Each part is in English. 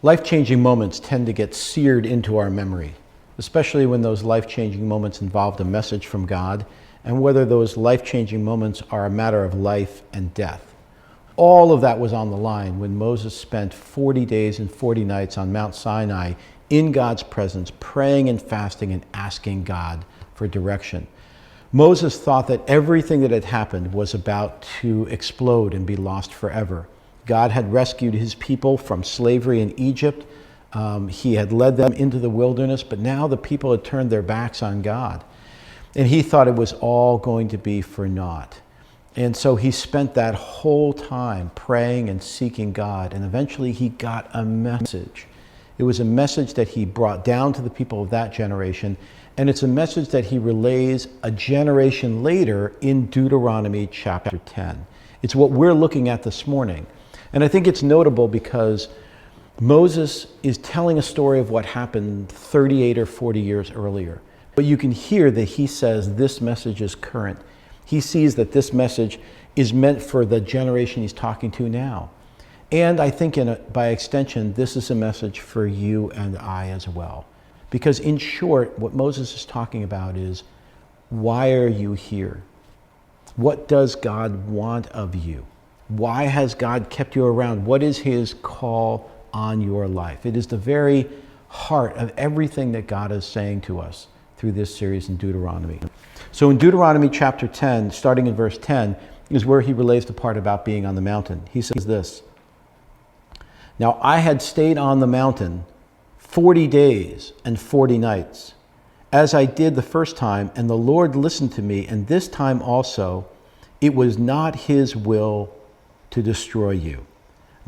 Life-changing moments tend to get seared into our memory, especially when those life-changing moments involved a message from God, and whether those life-changing moments are a matter of life and death. All of that was on the line when Moses spent 40 days and 40 nights on Mount Sinai in God's presence, praying and fasting and asking God for direction. Moses thought that everything that had happened was about to explode and be lost forever. God had rescued his people from slavery in Egypt. He had led them into the wilderness, but now the people had turned their backs on God. And he thought it was all going to be for naught. And so he spent that whole time praying and seeking God, and eventually he got a message. It was a message that he brought down to the people of that generation, and it's a message that he relays a generation later in Deuteronomy chapter 10. It's what we're looking at this morning. And I think it's notable because Moses is telling a story of what happened 38 or 40 years earlier. But you can hear that he says this message is current. He sees that this message is meant for the generation he's talking to now. And I think by extension, this is a message for you and I as well. Because in short, what Moses is talking about is, why are you here? What does God want of you? Why has God kept you around? What is his call on your life? It is the very heart of everything that God is saying to us through this series in Deuteronomy. So in Deuteronomy chapter 10, starting in verse 10, is where he relays the part about being on the mountain. He says this, "Now I had stayed on the mountain 40 days and 40 nights, as I did the first time, and the Lord listened to me, and this time also it was not his will to destroy you.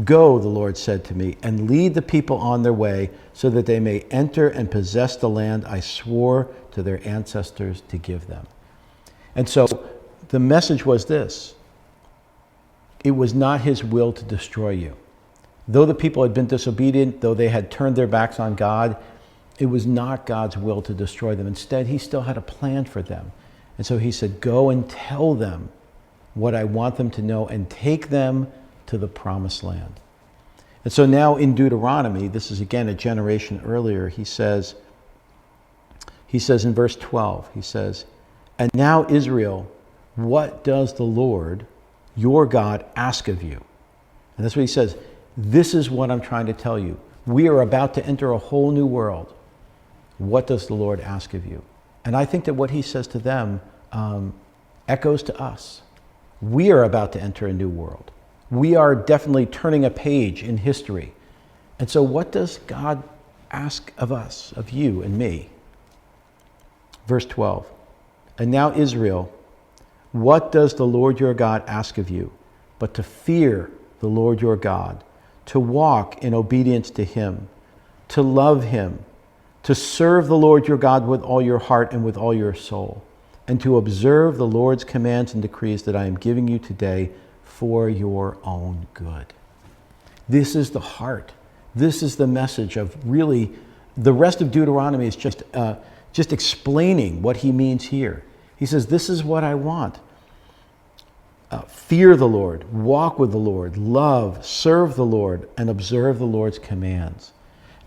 Go, the Lord said to me, and lead the people on their way so that they may enter and possess the land I swore to their ancestors to give them." And so the message was this: it was not his will to destroy you. Though the people had been disobedient, though they had turned their backs on God, it was not God's will to destroy them. Instead, he still had a plan for them. And so he said, go and tell them what I want them to know and take them to the promised land. And so now in Deuteronomy, this is again a generation earlier, he says in verse 12, he says, "And now Israel, what does the Lord, your God, ask of you?" And that's what he says. This is what I'm trying to tell you. We are about to enter a whole new world. What does the Lord ask of you? And I think that what he says to them echoes to us. We are about to enter a new world. We are definitely turning a page in history. And so what does God ask of us, of you and me? Verse 12, "And now Israel, what does the Lord your God ask of you, but to fear the Lord your God, to walk in obedience to him, to love him, to serve the Lord your God with all your heart and with all your soul, and to observe the Lord's commands and decrees that I am giving you today for your own good." This is the heart. This is the message of really, the rest of Deuteronomy is just explaining what he means here. He says, this is what I want. Fear the Lord, walk with the Lord, love, serve the Lord, and observe the Lord's commands.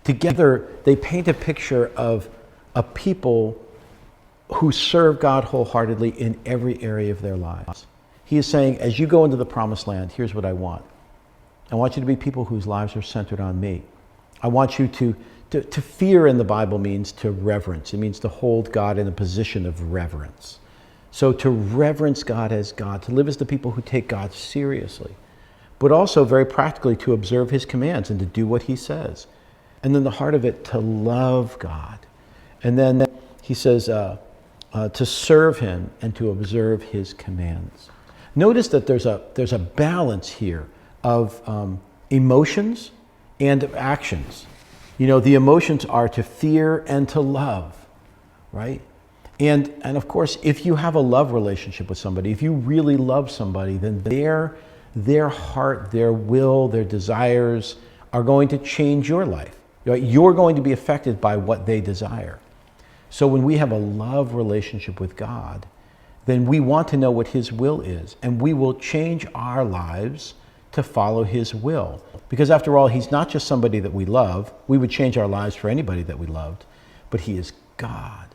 Together, they paint a picture of a people who serve God wholeheartedly in every area of their lives. He is saying, as you go into the promised land, here's what I want. I want you to be people whose lives are centered on me. I want you to fear in the Bible means to reverence. It means to hold God in a position of reverence. So to reverence God as God, to live as the people who take God seriously, but also very practically to observe his commands and to do what he says. And then the heart of it, to love God. And then he says to serve him and to observe his commands. Notice that there's a balance here of emotions and of actions. You know, the emotions are to fear and to love, right? And of course, if you have a love relationship with somebody, if you really love somebody, then their heart, their will, their desires are going to change your life. You're going to be affected by what they desire. So when we have a love relationship with God, then we want to know what his will is, and we will change our lives to follow his will. Because after all, he's not just somebody that we love. We would change our lives for anybody that we loved, but he is God.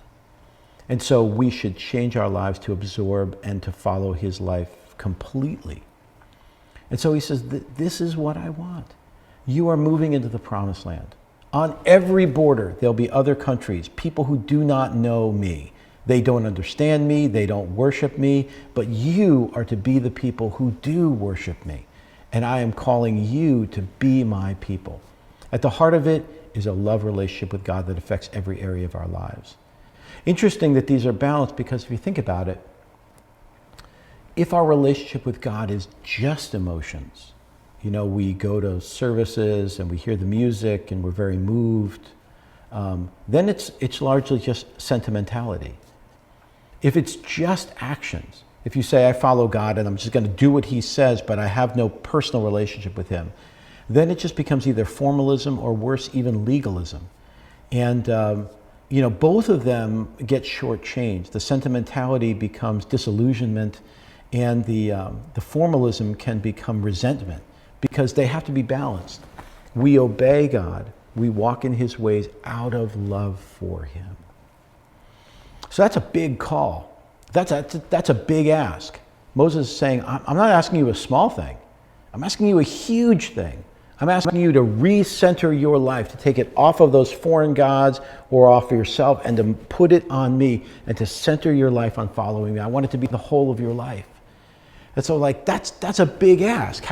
And so we should change our lives to absorb and to follow his life completely. And so he says, this is what I want. You are moving into the promised land. On every border, there'll be other countries, people who do not know me. They don't understand me, they don't worship me, but you are to be the people who do worship me. And I am calling you to be my people. At the heart of it is a love relationship with God that affects every area of our lives. Interesting that these are balanced, because if you think about it, if our relationship with God is just emotions, we go to services and we hear the music and we're very moved, then it's largely just sentimentality. If it's just actions, if you say, I follow God and I'm just going to do what he says, but I have no personal relationship with him, then it just becomes either formalism or worse, even legalism. And, both of them get shortchanged. The sentimentality becomes disillusionment, and the formalism can become resentment, because they have to be balanced. We obey God. We walk in his ways out of love for him. So that's a big call. That's a big ask. Moses is saying, I'm not asking you a small thing. I'm asking you a huge thing. I'm asking you to recenter your life, to take it off of those foreign gods or off of yourself and to put it on me and to center your life on following me. I want it to be the whole of your life. And so that's a big ask.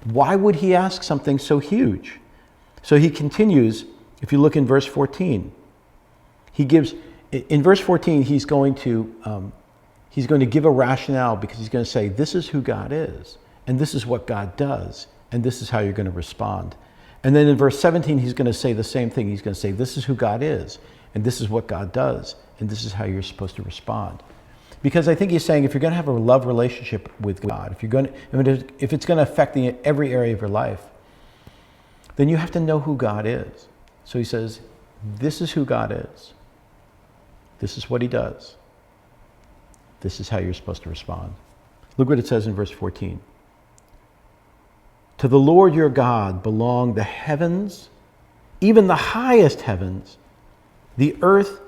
Why would he ask something so huge? So he continues, if you look in verse 14, in verse 14, he's going to give a rationale, because he's going to say, this is who God is, and this is what God does, and this is how you're going to respond. And then in verse 17, he's going to say the same thing. He's going to say, this is who God is, and this is what God does, and this is how you're supposed to respond. Because I think he's saying, if you're going to have a love relationship with God, if it's going to affect every area of your life, then you have to know who God is. So he says, this is who God is. This is what he does. This is how you're supposed to respond. Look what it says in verse 14. To the Lord your God belong the heavens, even the highest heavens, the earth,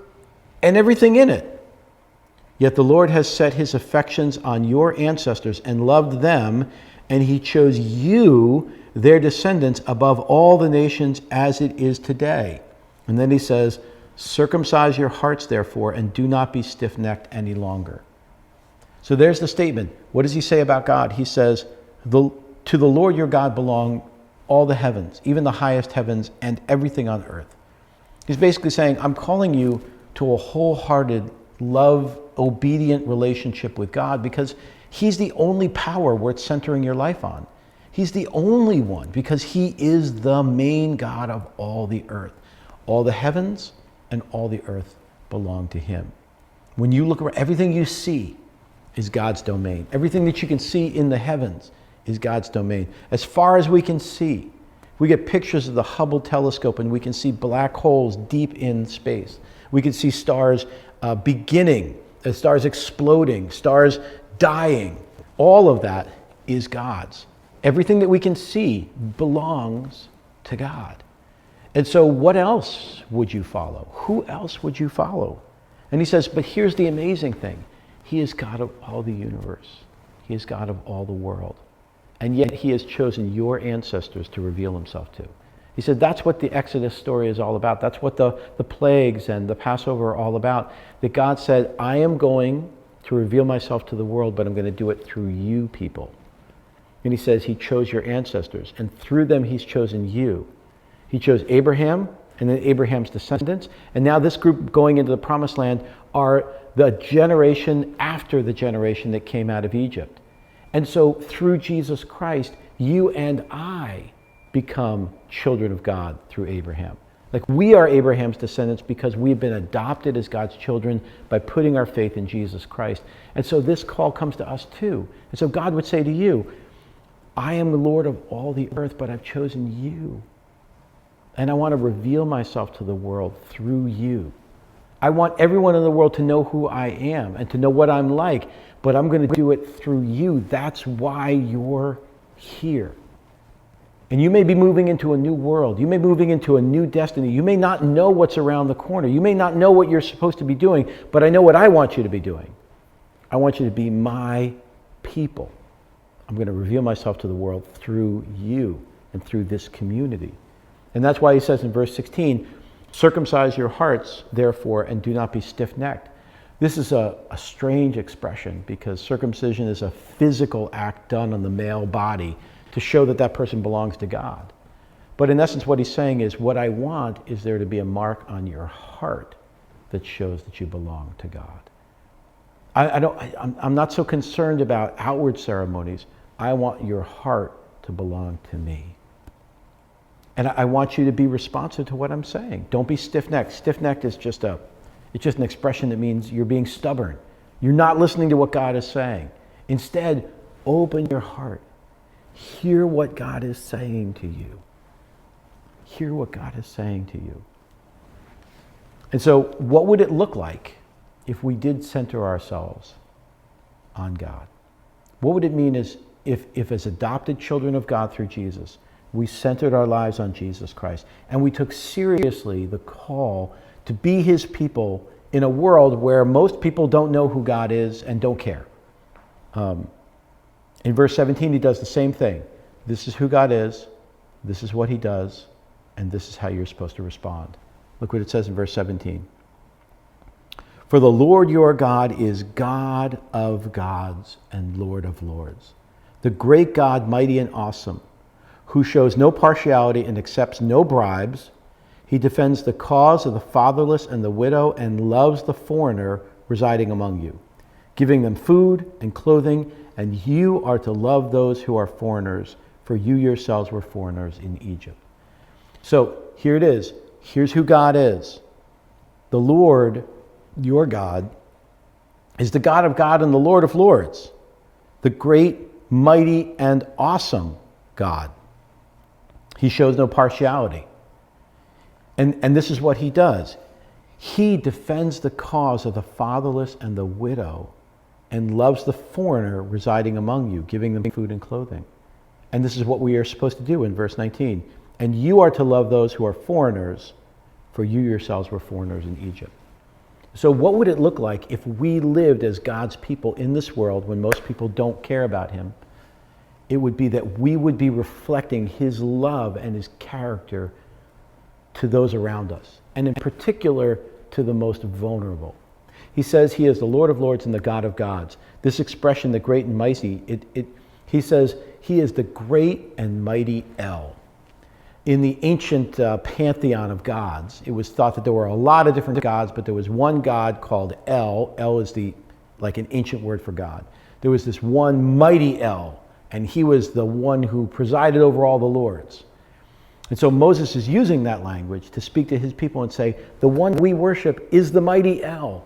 and everything in it. Yet the Lord has set his affections on your ancestors and loved them, and he chose you, their descendants, above all the nations as it is today. And then he says, circumcise your hearts, therefore, and do not be stiff-necked any longer. So there's the statement. What does he say about God? He says, to the Lord your God belong all the heavens, even the highest heavens, and everything on earth. He's basically saying, I'm calling you to a wholehearted, love, obedient relationship with God, because he's the only power worth centering your life on. He's the only one, because he is the main God of all the earth. All the heavens and all the earth belong to him. When you look around, everything you see is God's domain. Everything that you can see in the heavens is God's domain. As far as we can see, we get pictures of the Hubble telescope and we can see black holes deep in space. We can see stars beginning, stars exploding, stars dying. All of that is God's. Everything that we can see belongs to God. And so what else would you follow? Who else would you follow? And he says, but here's the amazing thing. He is God of all the universe. He is God of all the world. And yet he has chosen your ancestors to reveal himself to. He said that's what the Exodus story is all about. That's what the plagues and the Passover are all about. That God said, I am going to reveal myself to the world, but I'm going to do it through you people. And he says he chose your ancestors, and through them he's chosen you. He chose Abraham, and then Abraham's descendants. And now this group going into the promised land are the generation after the generation that came out of Egypt. And so through Jesus Christ, you and I become children of God through Abraham. Like we are Abraham's descendants because we've been adopted as God's children by putting our faith in Jesus Christ. And so this call comes to us too. And so God would say to you, I am the Lord of all the earth, but I've chosen you. And I want to reveal myself to the world through you. I want everyone in the world to know who I am and to know what I'm like, but I'm going to do it through you. That's why you're here. And you may be moving into a new world. You may be moving into a new destiny. You may not know what's around the corner. You may not know what you're supposed to be doing, but I know what I want you to be doing. I want you to be my people. I'm going to reveal myself to the world through you and through this community. And that's why he says in verse 16, circumcise your hearts, therefore, and do not be stiff-necked. This is a strange expression because circumcision is a physical act done on the male body to show that that person belongs to God. But in essence, what he's saying is, what I want is there to be a mark on your heart that shows that you belong to God. I'm not so concerned about outward ceremonies. I want your heart to belong to me. And I want you to be responsive to what I'm saying. Don't be stiff-necked. Stiff-necked is just an expression that means you're being stubborn. You're not listening to what God is saying. Instead, open your heart. Hear what God is saying to you. Hear what God is saying to you. And so, what would it look like if we did center ourselves on God? What would it mean if as adopted children of God through Jesus, we centered our lives on Jesus Christ and we took seriously the call to be his people in a world where most people don't know who God is and don't care? In verse 17, he does the same thing. This is who God is, this is what he does, and this is how you're supposed to respond. Look what it says in verse 17. For the Lord your God is God of gods and Lord of lords, the great God, mighty and awesome, who shows no partiality and accepts no bribes. He defends the cause of the fatherless and the widow and loves the foreigner residing among you, giving them food and clothing, and you are to love those who are foreigners, for you yourselves were foreigners in Egypt. So here it is. Here's who God is. The Lord, your God, is the God of God and the Lord of lords, the great, mighty, and awesome God. He shows no partiality. And this is what he does. He defends the cause of the fatherless and the widow and loves the foreigner residing among you, giving them food and clothing. And this is what we are supposed to do in verse 19. And you are to love those who are foreigners, for you yourselves were foreigners in Egypt. So what would it look like if we lived as God's people in this world when most people don't care about him? It would be that we would be reflecting his love and his character to those around us, and in particular to the most vulnerable. He says he is the Lord of lords and the God of gods. This expression, the great and mighty, he says he is the great and mighty El. In the ancient pantheon of gods, it was thought that there were a lot of different gods, but there was one God called El. El is like an ancient word for God. There was this one mighty El, and he was the one who presided over all the lords. And so Moses is using that language to speak to his people and say, the one we worship is the mighty El.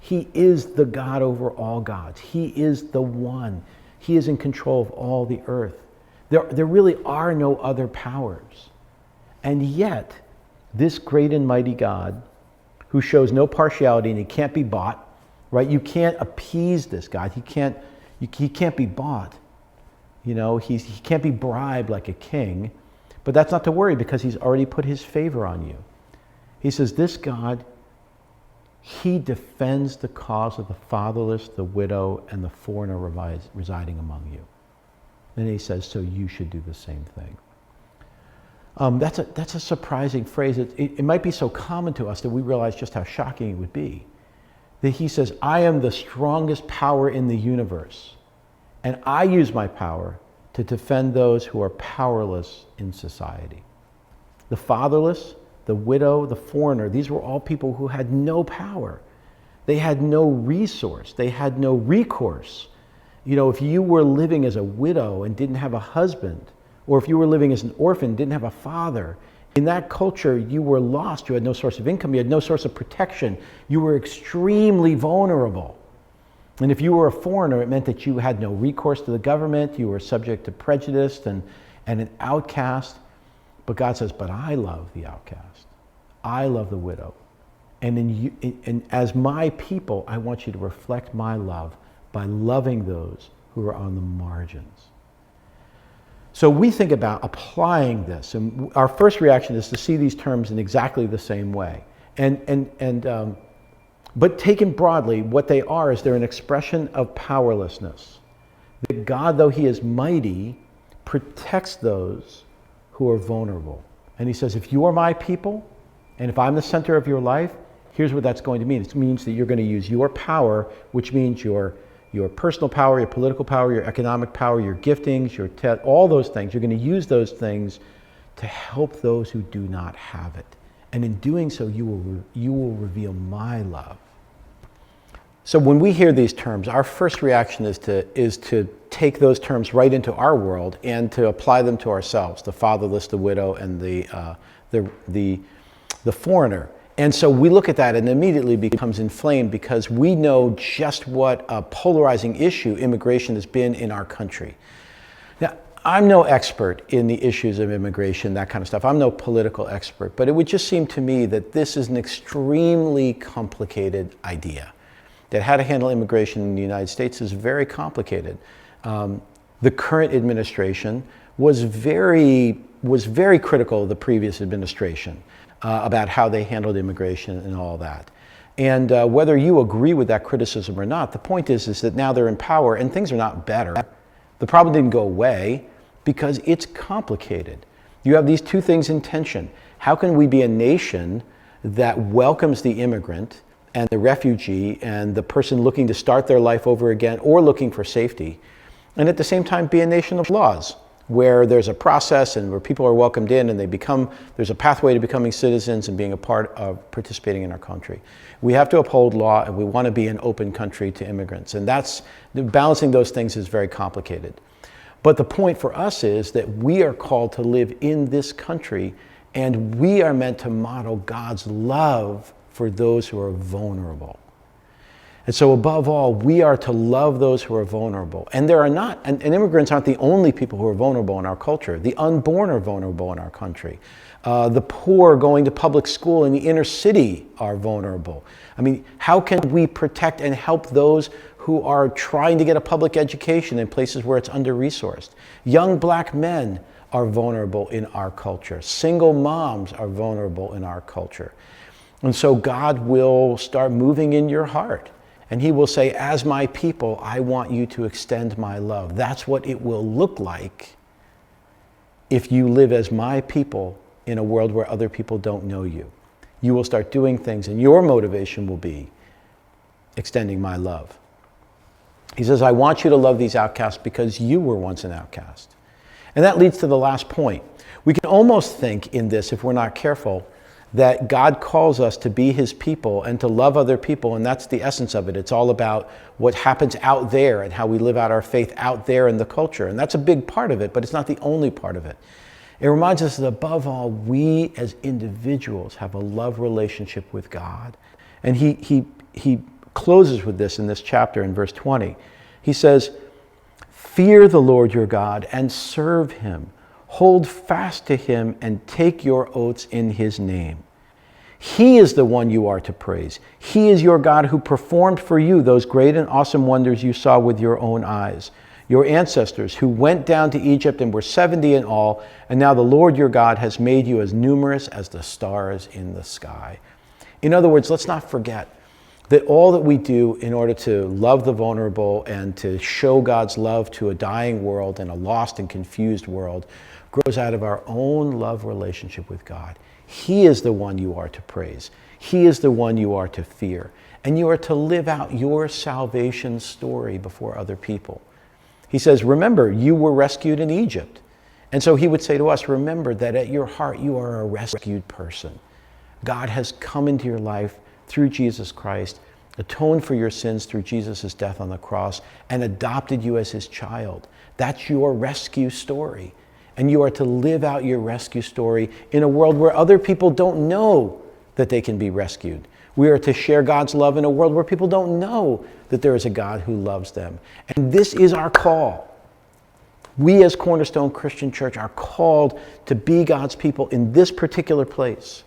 He is the God over all gods. He is the one. He is in control of all the earth. There really are no other powers. And yet, this great and mighty God, who shows no partiality and he can't be bought, right? You can't appease this God. He can't be bought. You know, he can't be bribed like a king. But that's not to worry because he's already put his favor on you. He says, this God, he defends the cause of the fatherless, the widow, and the foreigner residing among you. Then he says, so you should do the same thing. That's a surprising phrase. It might be so common to us that we realize just how shocking it would be. That he says, I am the strongest power in the universe, and I use my power to defend those who are powerless in society. The fatherless, the widow, the foreigner, these were all people who had no power. They had no resource. They had no recourse. You know, if you were living as a widow and didn't have a husband, or if you were living as an orphan and didn't have a father, in that culture you were lost. You had no source of income. You had no source of protection. You were extremely vulnerable. And if you were a foreigner, it meant that you had no recourse to the government. You were subject to prejudice and an outcast. But God says, but I love the outcast. I love the widow. And as my people, I want you to reflect my love by loving those who are on the margins. So we think about applying this, and our first reaction is to see these terms in exactly the same way. But taken broadly, what they are is they're an expression of powerlessness. That God, though he is mighty, protects those who are vulnerable. And he says, if you are my people, and if I'm the center of your life, here's what that's going to mean. It means that you're going to use your power, which means your personal power, your political power, your economic power, your giftings, all those things. You're going to use those things to help those who do not have it. And in doing so, you will reveal my love. So when we hear these terms, our first reaction is to take those terms right into our world and to apply them to ourselves, the fatherless, the widow, and the foreigner. And so we look at that and immediately becomes inflamed because we know just what a polarizing issue immigration has been in our country. Now, I'm no expert in the issues of immigration, that kind of stuff. I'm no political expert, but it would just seem to me that this is an extremely complicated idea. That how to handle immigration in the United States is very complicated. The current administration was very critical of the previous administration about how they handled immigration and all that. And whether you agree with that criticism or not, the point is that now they're in power and things are not better. The problem didn't go away because it's complicated. You have these two things in tension. How can we be a nation that welcomes the immigrant and the refugee and the person looking to start their life over again or looking for safety, and at the same time be a nation of laws where there's a process and where people are welcomed in and there's a pathway to becoming citizens and being a part of participating in our country. We have to uphold law and we want to be an open country to immigrants, and balancing those things is very complicated. But the point for us is that we are called to live in this country and we are meant to model God's love for those who are vulnerable. And so above all, we are to love those who are vulnerable. And immigrants aren't the only people who are vulnerable in our culture. The unborn are vulnerable in our country. The poor going to public school in the inner city are vulnerable. I mean, how can we protect and help those who are trying to get a public education in places where it's under-resourced? Young black men are vulnerable in our culture. Single moms are vulnerable in our culture. And so God will start moving in your heart. And he will say, as my people, I want you to extend my love. That's what it will look like if you live as my people in a world where other people don't know you. You will start doing things and your motivation will be extending my love. He says, I want you to love these outcasts because you were once an outcast. And that leads to the last point. We can almost think in this, if we're not careful, that God calls us to be his people and to love other people, and that's the essence of it. It's all about what happens out there and how we live out our faith out there in the culture. And that's a big part of it, but it's not the only part of it. It reminds us that above all, we as individuals have a love relationship with God. And he closes with this in this chapter in verse 20. He says, fear the Lord your God and serve him. Hold fast to him and take your oaths in his name. He is the one you are to praise. He is your God who performed for you those great and awesome wonders you saw with your own eyes. Your ancestors who went down to Egypt and were 70 in all, and now the Lord your God has made you as numerous as the stars in the sky. In other words, let's not forget that all that we do in order to love the vulnerable and to show God's love to a dying world and a lost and confused world grows out of our own love relationship with God. He is the one you are to praise. He is the one you are to fear. And you are to live out your salvation story before other people. He says, remember, you were rescued in Egypt. And so he would say to us, remember that at your heart you are a rescued person. God has come into your life through Jesus Christ, atoned for your sins through Jesus' death on the cross, and adopted you as his child. That's your rescue story. And you are to live out your rescue story in a world where other people don't know that they can be rescued. We are to share God's love in a world where people don't know that there is a God who loves them. And this is our call. We as Cornerstone Christian Church are called to be God's people in this particular place.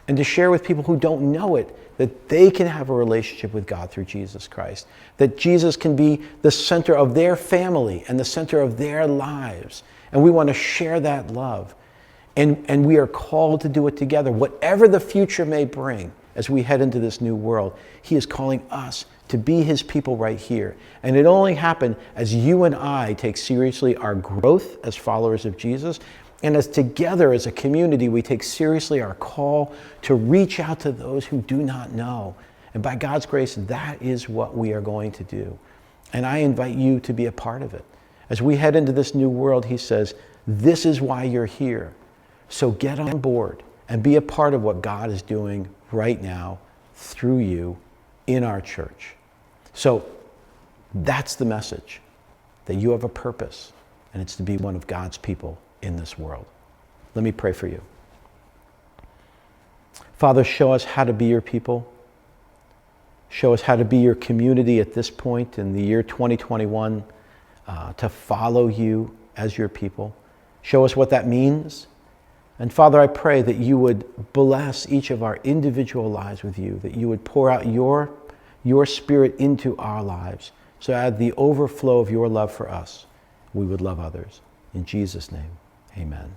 and to share with people who don't know it that they can have a relationship with God through Jesus Christ, that Jesus can be the center of their family and the center of their lives. And we want to share that love. And we are called to do it together. Whatever the future may bring as we head into this new world, he is calling us to be his people right here. And it only happened as you and I take seriously our growth as followers of Jesus, and as together as a community we take seriously our call to reach out to those who do not know. And by God's grace, that is what we are going to do. And I invite you to be a part of it. As we head into this new world, he says, this is why you're here. So get on board and be a part of what God is doing right now through you in our church. So that's the message, that you have a purpose, and it's to be one of God's people in this world. Let me pray for you. Father, show us how to be your people. Show us how to be your community at this point in the year 2021, to follow you as your people. Show us what that means. And Father, I pray that you would bless each of our individual lives with you, that you would pour out your Spirit into our lives, so at the overflow of your love for us, we would love others. In Jesus' name, amen.